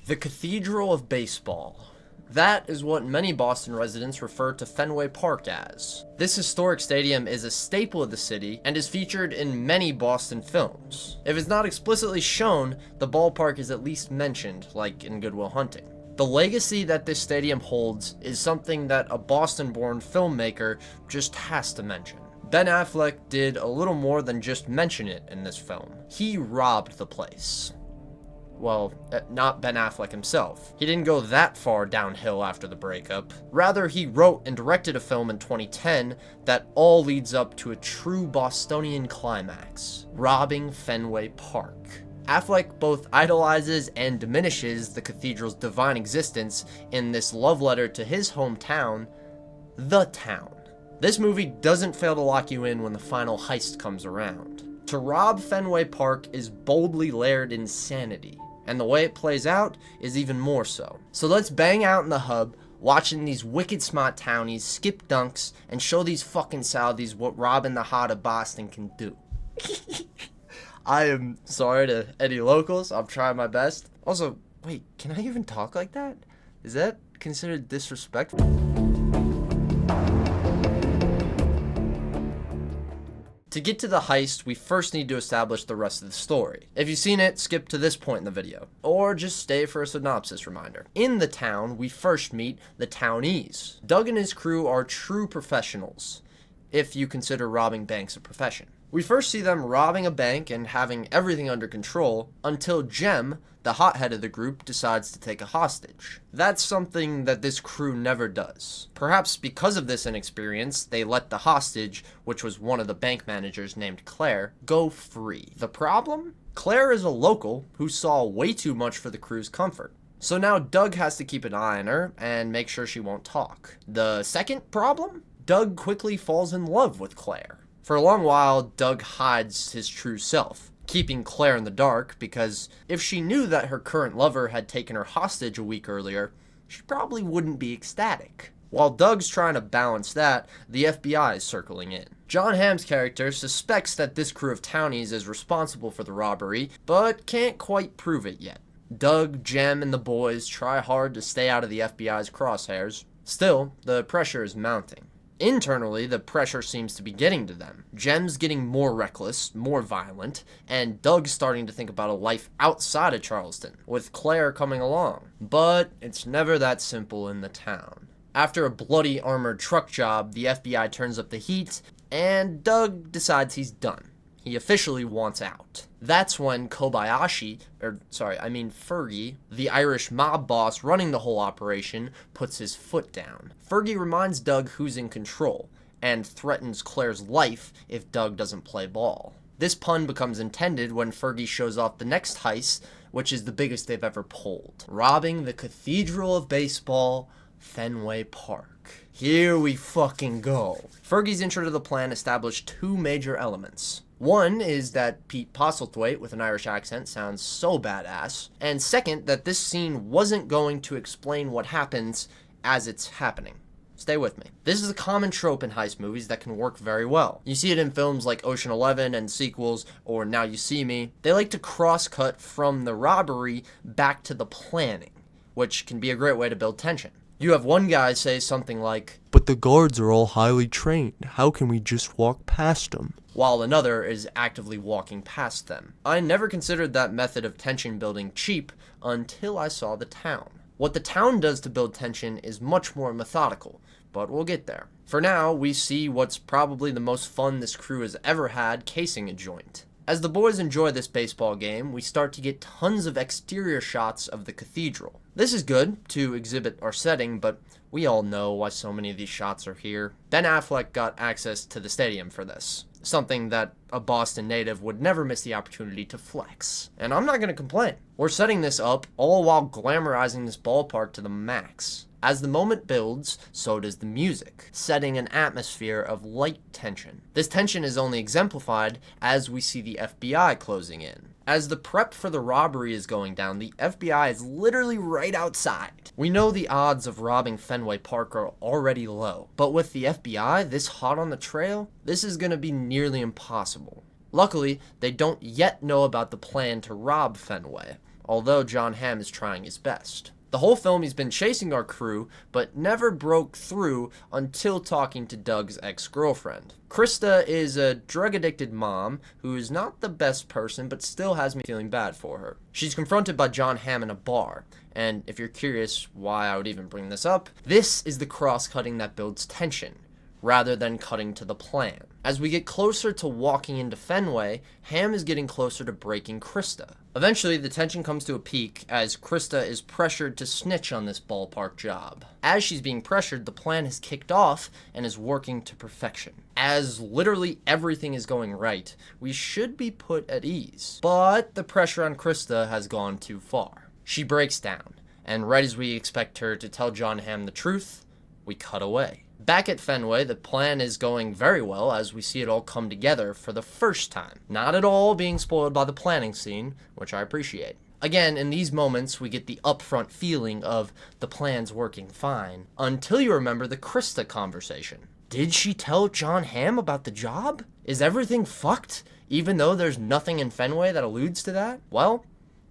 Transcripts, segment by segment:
The Cathedral of Baseball. That is what many Boston residents refer to Fenway Park as. This historic stadium is a staple of the city and is featured in many Boston films. If it's not explicitly shown, the ballpark is at least mentioned, like in Good Will Hunting. The legacy that this stadium holds is something that a Boston-born filmmaker just has to mention. Ben Affleck did a little more than just mention it in this film. He robbed the place. Well, not Ben Affleck himself. He didn't go that far downhill after the breakup. Rather, he wrote and directed a film in 2010 that all leads up to a true Bostonian climax, robbing Fenway Park. Affleck both idolizes and diminishes the cathedral's divine existence in this love letter to his hometown, the town. This movie doesn't fail to lock you in when the final heist comes around. To rob Fenway Park is boldly layered insanity, and the way it plays out is even more so. So let's bang out in the hub, watching these wicked smart townies skip dunks and show these fucking Saudis what robbing the heart of Boston can do. I am sorry to any locals, I'm trying my best. Also, wait, can I even talk like that? Is that considered disrespectful? To get to the heist, we first need to establish the rest of the story. If you've seen it, skip to this point in the video, or just stay for a synopsis reminder. In the town, we first meet the townies. Doug and his crew are true professionals, if you consider robbing banks a profession. We first see them robbing a bank and having everything under control until Jem, the hothead of the group, decides to take a hostage. That's something that this crew never does. Perhaps because of this inexperience, they let the hostage, which was one of the bank managers named Claire, go free. The problem? Claire is a local who saw way too much for the crew's comfort. So now Doug has to keep an eye on her and make sure she won't talk. The second problem? Doug quickly falls in love with Claire. For a long while, Doug hides his true self, keeping Claire in the dark because if she knew that her current lover had taken her hostage a week earlier, she probably wouldn't be ecstatic. While Doug's trying to balance that, the FBI is circling in. John Hamm's character suspects that this crew of townies is responsible for the robbery, but can't quite prove it yet. Doug, Jem, and the boys try hard to stay out of the FBI's crosshairs. Still, the pressure is mounting. Internally, the pressure seems to be getting to them. Jem's getting more reckless, more violent, and Doug's starting to think about a life outside of Charleston, with Claire coming along. But it's never that simple in the town. After a bloody armored truck job, the FBI turns up the heat, and Doug decides he's done. He officially wants out. That's when Fergie, the Irish mob boss running the whole operation, puts his foot down. Fergie reminds Doug who's in control, and threatens Claire's life if Doug doesn't play ball. This pun becomes intended when Fergie shows off the next heist, which is the biggest they've ever pulled. Robbing the Cathedral of Baseball, Fenway Park. Here we fucking go. Fergie's intro to the plan established two major elements. One is that Pete Postlethwaite with an Irish accent sounds so badass, and second, that this scene wasn't going to explain what happens as it's happening. Stay with me. This is a common trope in heist movies that can work very well. You see it in films like Ocean 11 and sequels, or Now You See Me. They like to cross-cut from the robbery back to the planning, which can be a great way to build tension. You have one guy say something like, "But the guards are all highly trained. How can we just walk past them?" while another is actively walking past them. I never considered that method of tension building cheap until I saw The Town. What The Town does to build tension is much more methodical, but we'll get there. For now, we see what's probably the most fun this crew has ever had casing a joint. As the boys enjoy this baseball game, we start to get tons of exterior shots of the cathedral. This is good to exhibit our setting, but we all know why so many of these shots are here. Ben Affleck got access to the stadium for this, something that a Boston native would never miss the opportunity to flex. And I'm not going to complain. We're setting this up all while glamorizing this ballpark to the max. As the moment builds, so does the music, setting an atmosphere of light tension. This tension is only exemplified as we see the FBI closing in. As the prep for the robbery is going down, the FBI is literally right outside. We know the odds of robbing Fenway Park are already low, but with the FBI this hot on the trail, this is going to be nearly impossible. Luckily, they don't yet know about the plan to rob Fenway, although John Hamm is trying his best. The whole film he's been chasing our crew, but never broke through until talking to Doug's ex-girlfriend. Krista is a drug-addicted mom who is not the best person, but still has me feeling bad for her. She's confronted by John Hamm in a bar, and if you're curious why I would even bring this up, this is the cross-cutting that builds tension, rather than cutting to the plan. As we get closer to walking into Fenway, Hamm is getting closer to breaking Krista. Eventually, the tension comes to a peak as Krista is pressured to snitch on this ballpark job. As she's being pressured, the plan has kicked off and is working to perfection. As literally everything is going right, we should be put at ease. But the pressure on Krista has gone too far. She breaks down, and right as we expect her to tell John Hamm the truth, we cut away. Back at Fenway, the plan is going very well as we see it all come together for the first time. Not at all being spoiled by the planning scene, which I appreciate. Again, in these moments, we get the upfront feeling of the plan's working fine, until you remember the Krista conversation. Did she tell John Hamm about the job? Is everything fucked, even though there's nothing in Fenway that alludes to that? Well,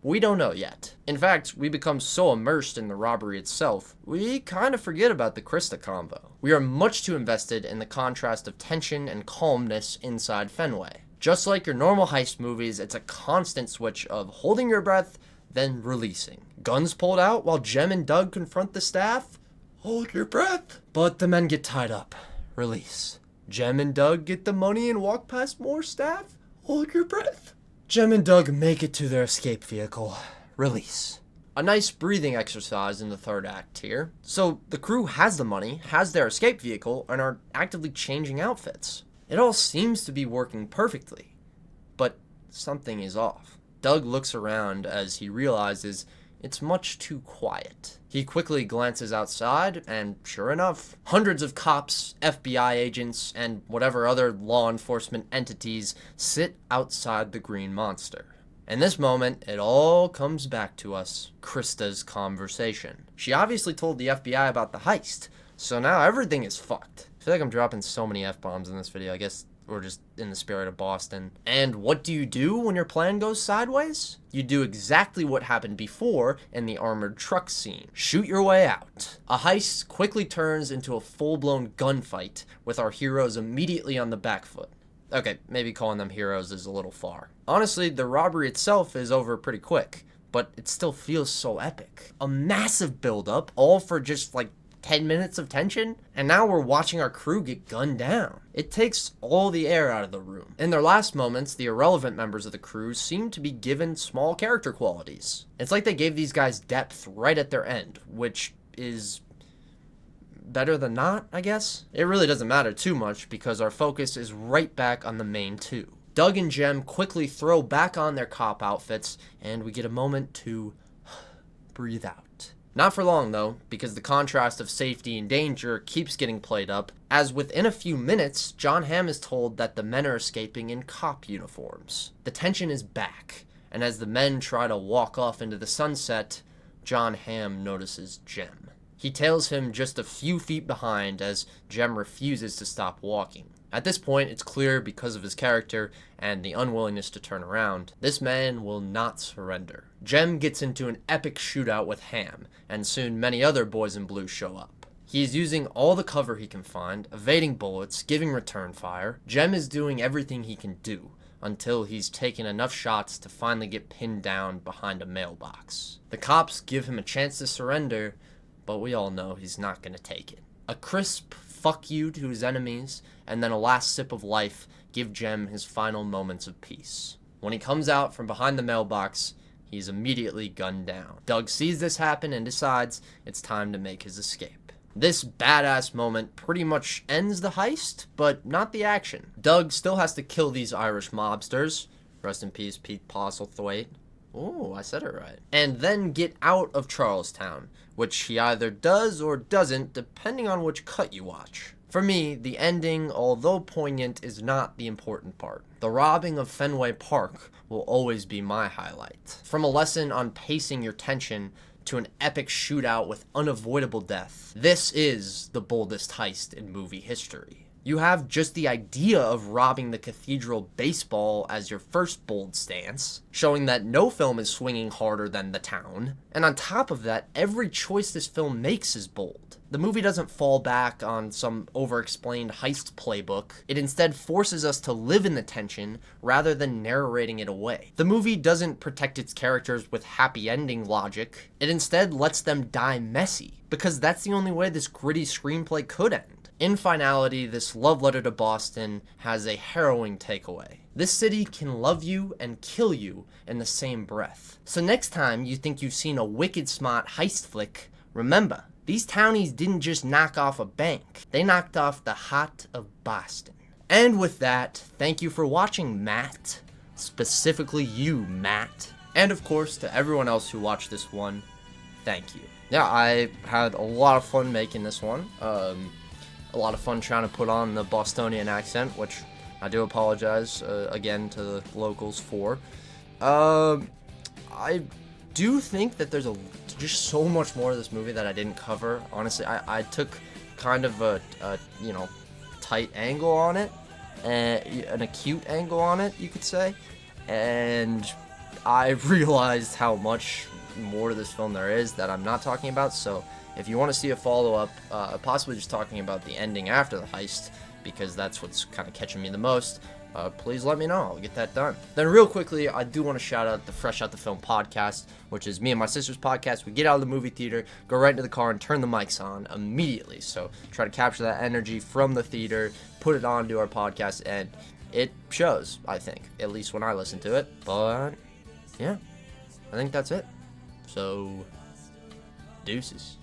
we don't know yet. In fact, we become so immersed in the robbery itself, we kind of forget about the Krista convo. We are much too invested in the contrast of tension and calmness inside Fenway. Just like your normal heist movies, it's a constant switch of holding your breath, then releasing. Guns pulled out while Jem and Doug confront the staff. Hold your breath. But the men get tied up. Release. Jem and Doug get the money and walk past more staff. Hold your breath. Jem and Doug make it to their escape vehicle. Release. A nice breathing exercise in the third act here. So the crew has the money, has their escape vehicle, and are actively changing outfits. It all seems to be working perfectly, but something is off. Doug looks around as he realizes it's much too quiet. He quickly glances outside, and sure enough, hundreds of cops, FBI agents, and whatever other law enforcement entities sit outside the green monster. In this moment, it all comes back to us, Krista's conversation. She obviously told the FBI about the heist, so now everything is fucked. I feel like I'm dropping so many F-bombs in this video. I guess we're just in the spirit of Boston. And what do you do when your plan goes sideways? You do exactly what happened before in the armored truck scene. Shoot your way out. A heist quickly turns into a full-blown gunfight with our heroes immediately on the back foot. Okay, maybe calling them heroes is a little far. Honestly, the robbery itself is over pretty quick, but it still feels so epic. A massive build-up, all for just like 10 minutes of tension, and now we're watching our crew get gunned down. It takes all the air out of the room. In their last moments, the irrelevant members of the crew seem to be given small character qualities. It's like they gave these guys depth right at their end, which is better than not, I guess. It really doesn't matter too much because our focus is right back on the main two. Doug and Jem quickly throw back on their cop outfits, and we get a moment to breathe out. Not for long, though, because the contrast of safety and danger keeps getting played up, as within a few minutes, John Hamm is told that the men are escaping in cop uniforms. The tension is back, and as the men try to walk off into the sunset, John Hamm notices Jem. He tails him just a few feet behind as Jem refuses to stop walking. At this point, it's clear because of his character and the unwillingness to turn around, this man will not surrender. Jem gets into an epic shootout with Hamm, and soon many other boys in blue show up. He is using all the cover he can find, evading bullets, giving return fire. Jem is doing everything he can do, until he's taken enough shots to finally get pinned down behind a mailbox. The cops give him a chance to surrender, but we all know he's not going to take it. A crisp fuck you to his enemies, and then a last sip of life give Jem his final moments of peace. When he comes out from behind the mailbox, he's immediately gunned down. Doug sees this happen and decides it's time to make his escape. This badass moment pretty much ends the heist, but not the action. Doug still has to kill these Irish mobsters. Rest in peace, Pete Postlethwaite. Ooh, I said it right. And then get out of Charlestown, which he either does or doesn't, depending on which cut you watch. For me, the ending, although poignant, is not the important part. The robbing of Fenway Park will always be my highlight. From a lesson on pacing your tension to an epic shootout with unavoidable death, this is the boldest heist in movie history. You have just the idea of robbing the cathedral baseball as your first bold stance, showing that no film is swinging harder than the town. And on top of that, every choice this film makes is bold. The movie doesn't fall back on some over-explained heist playbook. It instead forces us to live in the tension rather than narrating it away. The movie doesn't protect its characters with happy ending logic. It instead lets them die messy, because that's the only way this gritty screenplay could end. In finality, this love letter to Boston has a harrowing takeaway. This city can love you and kill you in the same breath. So next time you think you've seen a wicked smart heist flick, remember, these townies didn't just knock off a bank, they knocked off the heart of Boston. And with that, thank you for watching, Matt. Specifically you, Matt. And of course, to everyone else who watched this one, thank you. Yeah, I had a lot of fun making this one. A lot of fun trying to put on the Bostonian accent, which I do apologize again to the locals for. I do think that there's just so much more of this movie that I didn't cover. Honestly, I took kind of a tight angle on it, an acute angle on it, you could say, and I realized how much more to this film there is that I'm not talking about. So if you want to see a follow-up, possibly just talking about the ending after the heist, because that's what's kind of catching me the most, please let me know. I'll get that done. Then real quickly, I do want to shout out the Fresh Out the Film podcast, which is me and my sister's podcast. We get out of the movie theater, go right into the car, and turn the mics on immediately. So try to capture that energy from the theater, put it on to our podcast, and it shows, I think, at least when I listen to it. But yeah, I think that's it. So, deuces.